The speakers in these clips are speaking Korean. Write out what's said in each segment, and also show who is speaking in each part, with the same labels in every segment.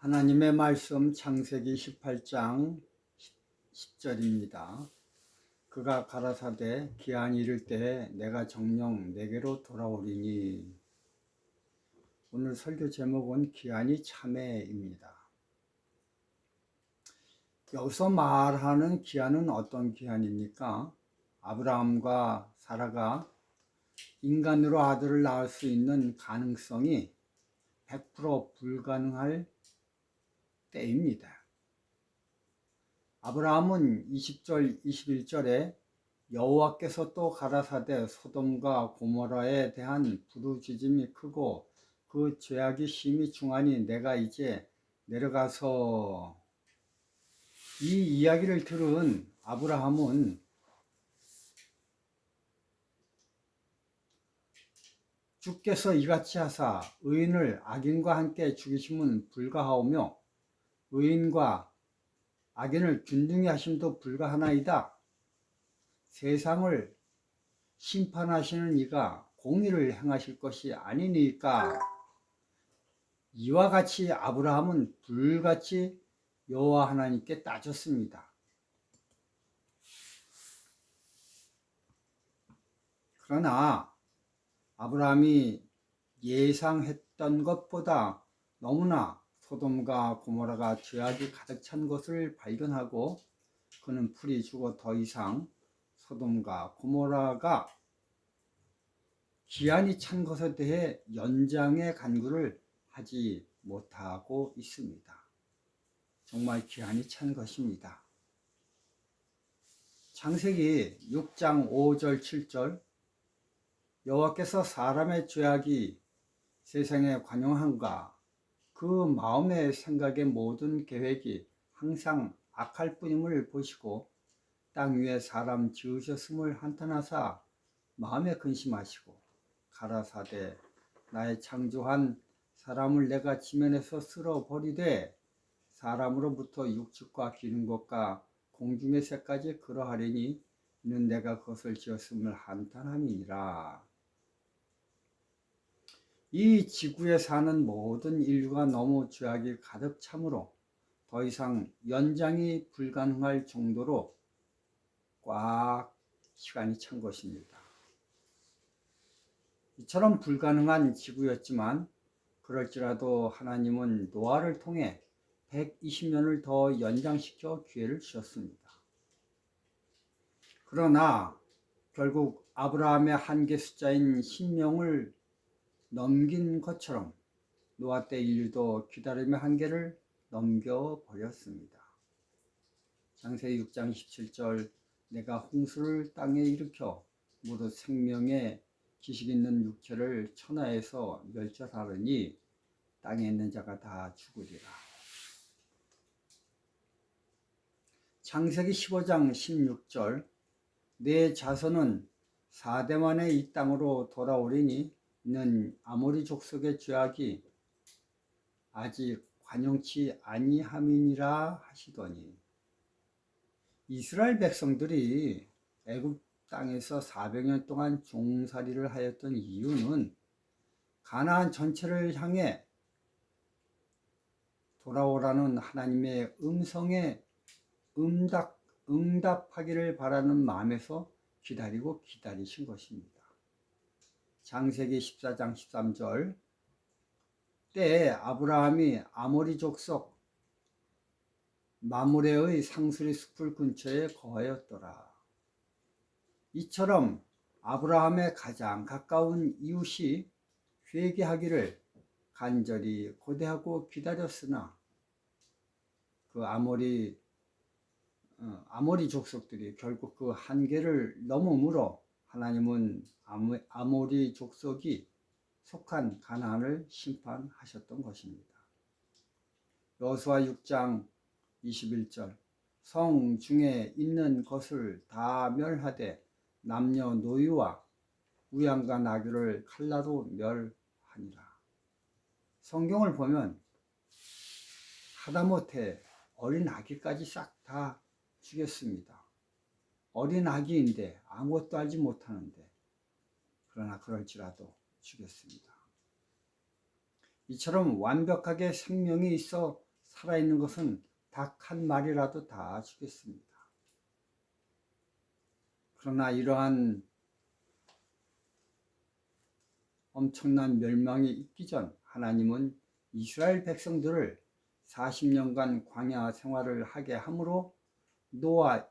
Speaker 1: 하나님의 말씀 창세기 18장 10절입니다. 그가 가라사대 기한이 이를 때에 내가 정녕 내게로 돌아오리니. 오늘 설교 제목은 기한이 참회입니다. 여기서 말하는 기한은 어떤 기한입니까? 아브라함과 사라가 인간으로 아들을 낳을 수 있는 가능성이 100% 불가능할 때입니다. 아브라함은 20절, 21절에 여호와께서 또 가라사대 소돔과 고모라에 대한 부르짖음이 크고 그 죄악이 심히 중하니 내가 이제 내려가서, 이 이야기를 들은 아브라함은 주께서 이같이 하사 의인을 악인과 함께 죽이심은 불가하오며 의인과 악인을 균등히 하심도 불가하나이다. 세상을 심판하시는 이가 공의를 행하실 것이 아니니까. 이와 같이 아브라함은 불같이 여호와 하나님께 따졌습니다. 그러나 아브라함이 예상했던 것보다 너무나 소돔과 고모라가 죄악이 가득 찬 것을 발견하고 그는 풀이 죽어 더 이상 소돔과 고모라가 기한이 찬 것에 대해 연장의 간구를 하지 못하고 있습니다. 정말 기한이 찬 것입니다. 창세기 6장 5절 7절 여호와께서 사람의 죄악이 세상에 관용한가 그 마음의 생각의 모든 계획이 항상 악할 뿐임을 보시고 땅 위에 사람 지으셨음을 한탄하사 마음에 근심하시고 가라사대 나의 창조한 사람을 내가 지면에서 쓸어버리되 사람으로부터 육축과 기는 것과 공중의 새까지 그러하리니 이는 내가 그것을 지었음을 한탄함이니라. 이 지구에 사는 모든 인류가 너무 죄악이 가득 차므로 더 이상 연장이 불가능할 정도로 꽉 시간이 찬 것입니다. 이처럼 불가능한 지구였지만 그럴지라도 하나님은 노아를 통해 120년을 더 연장시켜 기회를 주셨습니다. 그러나 결국 아브라함의 한계 숫자인 10명을 넘긴 것처럼 노아 때 인류도 기다림의 한계를 넘겨버렸습니다. 창세기 6장 17절 내가 홍수를 땅에 일으켜 무릇 생명의 지식 있는 육체를 천하에서 멸절하려니 땅에 있는 자가 다 죽으리라. 창세기 15장 16절 내 자손은 4대 만에 이 땅으로 돌아오리니 이는 아모리 족속의 죄악이 아직 관용치 아니함이니라 하시더니. 이스라엘 백성들이 애굽 땅에서 400년 동안 종살이를 하였던 이유는 가나안 전체를 향해 돌아오라는 하나님의 음성에 응답하기를 바라는 마음에서 기다리고 기다리신 것입니다. 창세기 14장 13절 때에 아브라함이 아모리 족속 마므레의 상수리 숲을 근처에 거하였더라. 이처럼 아브라함의 가장 가까운 이웃이 회개하기를 간절히 고대하고 기다렸으나 그 아모리 족속들이 결국 그 한계를 넘음으로 하나님은 아모리 족속이 속한 가나안을 심판하셨던 것입니다. 여호수아 6장 21절 성 중에 있는 것을 다 멸하되 남녀 노유와 우양과 나귀를 칼라로 멸하니라. 성경을 보면 하다못해 어린 아기까지 싹 다 죽였습니다. 어린 아기인데 아무것도 알지 못하는데 그러나 그럴지라도 죽였습니다. 이처럼 완벽하게 생명이 있어 살아있는 것은 닭 한 마리라도 다 죽였습니다. 그러나 이러한 엄청난 멸망이 있기 전 하나님은 이스라엘 백성들을 40년간 광야 생활을 하게 함으로 노아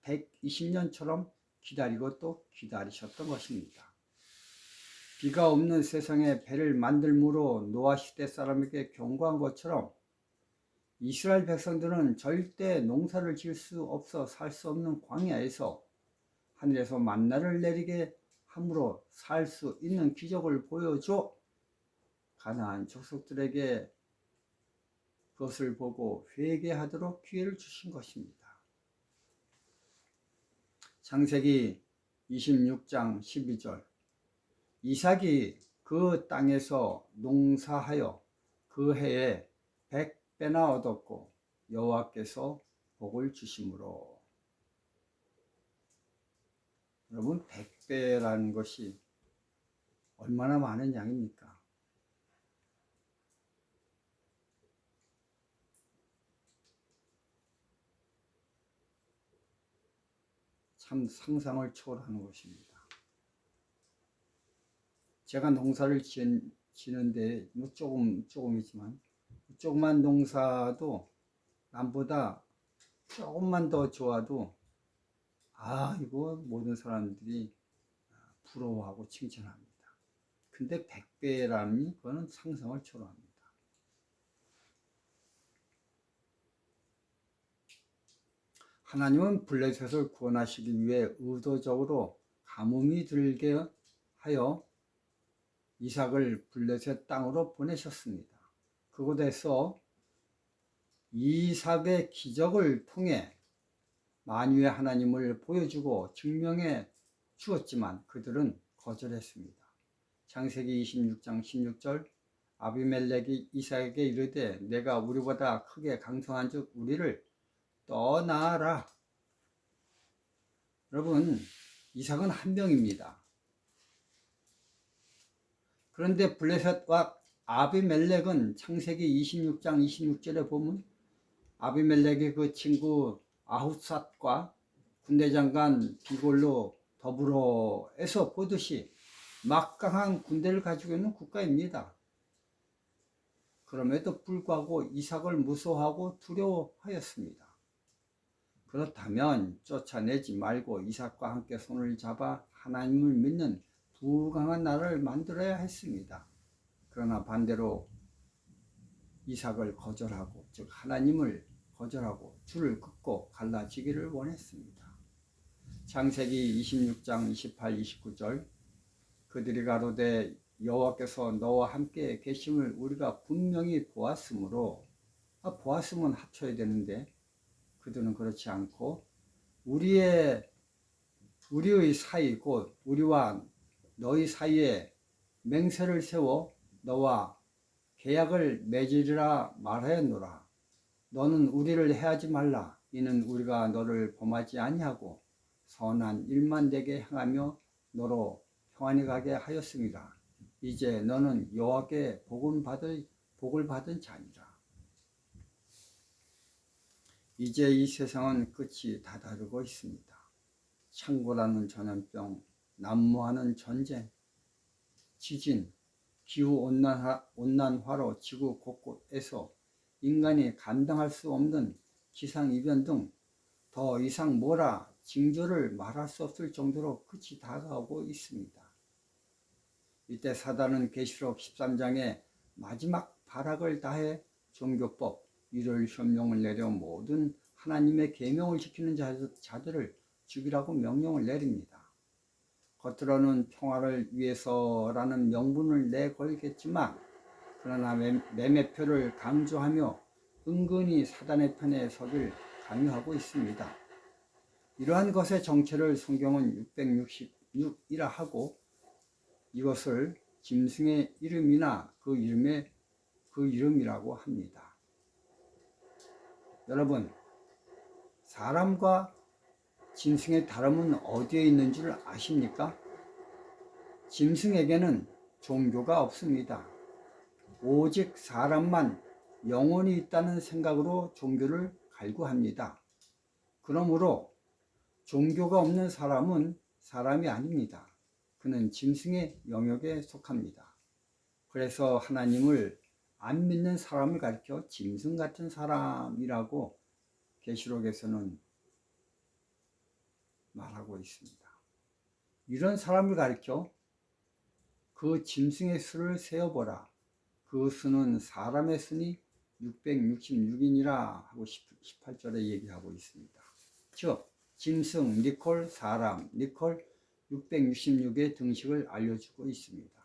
Speaker 1: 120년처럼 기다리고 또 기다리셨던 것입니다. 비가 없는 세상에 배를 만들므로 노아 시대 사람에게 경고한 것처럼 이스라엘 백성들은 절대 농사를 지을 수 없어 살 수 없는 광야에서 하늘에서 만나를 내리게 함으로 살 수 있는 기적을 보여줘 가나안 족속들에게 그것을 보고 회개하도록 기회를 주신 것입니다. 창세기 26장 12절 이삭이 그 땅에서 농사하여 그 해에 100배나 얻었고 여호와께서 복을 주심으로. 여러분, 100배라는 것이 얼마나 많은 양입니까? 참 상상을 초월하는 것입니다. 제가 농사를 지는데 뭐 조금이지만 조그만 농사도 남보다 조금만 더 좋아도 이거 모든 사람들이 부러워하고 칭찬합니다. 근데 100배라니 그거는 상상을 초월합니다. 하나님은 블레셋을 구원하시기 위해 의도적으로 가뭄이 들게 하여 이삭을 블레셋 땅으로 보내셨습니다. 그곳에서 이삭의 기적을 통해 만유의 하나님을 보여주고 증명해 주었지만 그들은 거절했습니다. 창세기 26장 16절 아비멜렉이 이삭에게 이르되 내가 우리보다 크게 강성한 즉 우리를 떠나라. 여러분, 이삭은 한 명입니다. 그런데 블레셋과 아비멜렉은 창세기 26장 26절에 보면 아비멜렉의 그 친구 아훗삿과 군대장관 비골로 더불어에서 보듯이 막강한 군대를 가지고 있는 국가입니다. 그럼에도 불구하고 이삭을 무서워하고 두려워하였습니다. 그렇다면 쫓아내지 말고 이삭과 함께 손을 잡아 하나님을 믿는 부강한 나라를 만들어야 했습니다. 그러나 반대로 이삭을 거절하고 즉 하나님을 거절하고 줄을 긋고 갈라지기를 원했습니다. 창세기 26장 28, 29절 그들이 가로되 여호와께서 너와 함께 계심을 우리가 분명히 보았으므로 보았으면 합쳐야 되는데 그들은 그렇지 않고 우리의 사이 곧 우리와 너희 사이에 맹세를 세워 너와 계약을 맺으리라 말하였노라. 너는 우리를 해하지 말라. 이는 우리가 너를 범하지 아니하고 선한 일만 내게 행하며 너로 평안히 가게 하였습니다. 이제 너는 여호와께 복을 받은 자니라. 이제 이 세상은 끝이 다다르고 있습니다. 창고라는 전염병, 난무하는 전쟁, 지진, 기후온난화로 지구 곳곳에서 인간이 감당할 수 없는 기상이변 등 더 이상 뭐라 징조를 말할 수 없을 정도로 끝이 다가오고 있습니다. 이때 사단은 계시록 13장에 마지막 발악을 다해 종교법, 일요일 현명을 내려 모든 하나님의 계명을 지키는 자들을 죽이라고 명령을 내립니다. 겉으로는 평화를 위해서라는 명분을 내걸겠지만 그러나 매매표를 강조하며 은근히 사단의 편에 서길 강요하고 있습니다. 이러한 것의 정체를 성경은 666이라 하고 이것을 짐승의 이름이나 그 이름이라고 합니다. 여러분, 사람과 짐승의 다름은 어디에 있는 줄 아십니까? 짐승에게는 종교가 없습니다. 오직 사람만 영혼이 있다는 생각으로 종교를 갈구합니다. 그러므로 종교가 없는 사람은 사람이 아닙니다. 그는 짐승의 영역에 속합니다. 그래서 하나님을 안 믿는 사람을 가리켜 짐승 같은 사람이라고 계시록에서는 말하고 있습니다. 이런 사람을 가리켜 그 짐승의 수를 세어보라. 그 수는 사람의 수니 666이니라 하고 18절에 얘기하고 있습니다. 즉 짐승, 니콜, 사람, 니콜 666의 등식을 알려주고 있습니다.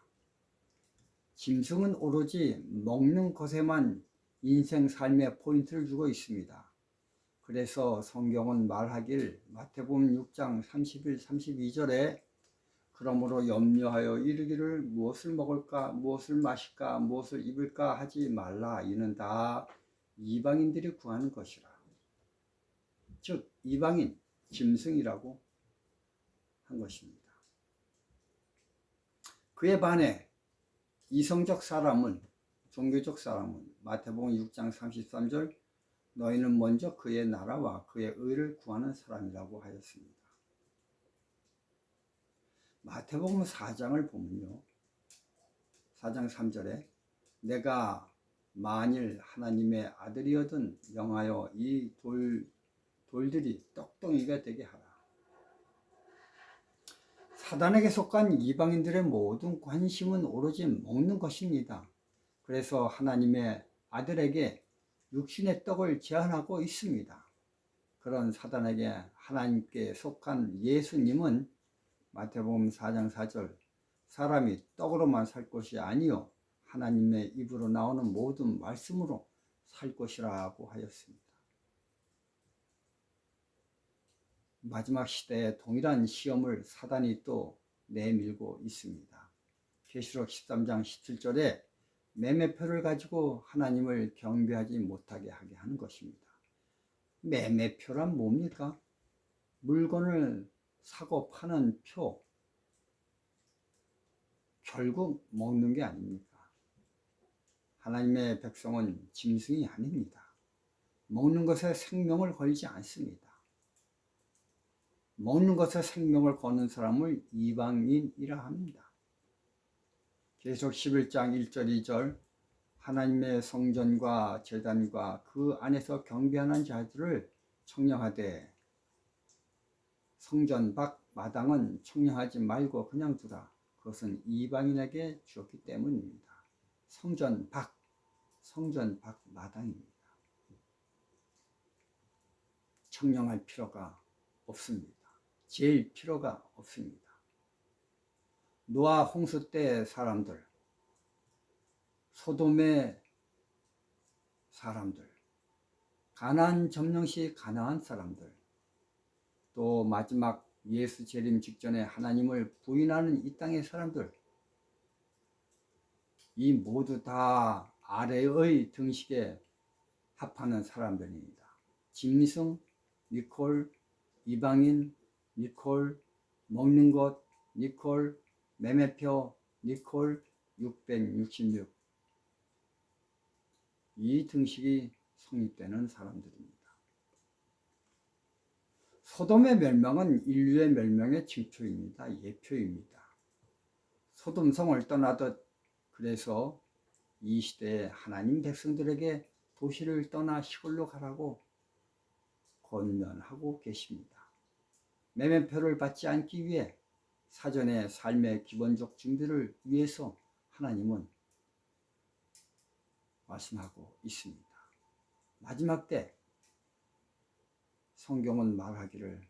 Speaker 1: 짐승은 오로지 먹는 것에만 인생 삶의 포인트를 주고 있습니다. 그래서 성경은 말하길 마태복음 6장 31, 32절에 그러므로 염려하여 이르기를 무엇을 먹을까, 무엇을 마실까, 무엇을 입을까 하지 말라. 이는 다 이방인들이 구하는 것이라. 즉 이방인, 짐승이라고 한 것입니다. 그에 반해 이성적 사람은, 종교적 사람은 마태복음 6장 33절 너희는 먼저 그의 나라와 그의 의를 구하는 사람이라고 하였습니다. 마태복음 4장을 보면요, 4장 3절에 내가 만일 하나님의 아들이어든 영하여 이 돌들이 떡덩이가 되게 하라. 사단에게 속한 이방인들의 모든 관심은 오로지 먹는 것입니다. 그래서 하나님의 아들에게 육신의 떡을 제한하고 있습니다. 그런 사단에게 하나님께 속한 예수님은 마태복음 4장 4절 사람이 떡으로만 살 것이 아니요 하나님의 입으로 나오는 모든 말씀으로 살 것이라고 하였습니다. 마지막 시대에 동일한 시험을 사단이 또 내밀고 있습니다. 계시록 13장 17절에 매매표를 가지고 하나님을 경배하지 못하게 하게 하는 것입니다. 매매표란 뭡니까? 물건을 사고 파는 표, 결국 먹는 게 아닙니까? 하나님의 백성은 짐승이 아닙니다. 먹는 것에 생명을 걸지 않습니다. 먹는 것에 생명을 거는 사람을 이방인이라 합니다. 계속 11장 1절 2절 하나님의 성전과 제단과 그 안에서 경배하는 자들을 청량하되 성전 밖 마당은 청량하지 말고 그냥 두라. 그것은 이방인에게 주었기 때문입니다. 성전 밖 마당입니다. 청량할 필요가 없습니다. 제일 필요가 없습니다. 노아 홍수 때 사람들, 소돔의 사람들, 가나안 점령 시 가나안 사람들, 또 마지막 예수 재림 직전에 하나님을 부인하는 이 땅의 사람들, 이 모두 다 아래의 등식에 합하는 사람들입니다. 짐승, 니콜, 이방인, 니콜, 먹는 것, 니콜, 매매표, 니콜, 666. 이 등식이 성립되는 사람들입니다. 소돔의 멸망은 인류의 멸망의 징표입니다. 예표입니다. 소돔성을 떠나듯 그래서 이 시대에 하나님 백성들에게 도시를 떠나 시골로 가라고 권면하고 계십니다. 매매표를 받지 않기 위해 사전에 삶의 기본적 준비를 위해서 하나님은 말씀하고 있습니다. 마지막 때 성경은 말하기를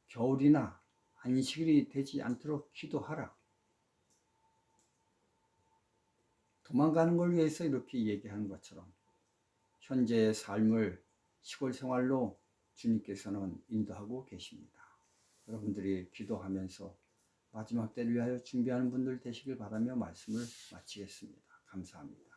Speaker 1: 겨울이나 안식일이 되지 않도록 기도하라. 도망가는 걸 위해서 이렇게 얘기하는 것처럼 현재의 삶을 시골 생활로 주님께서는 인도하고 계십니다. 여러분들이 기도하면서 마지막 때를 위하여 준비하는 분들 되시길 바라며 말씀을 마치겠습니다. 감사합니다.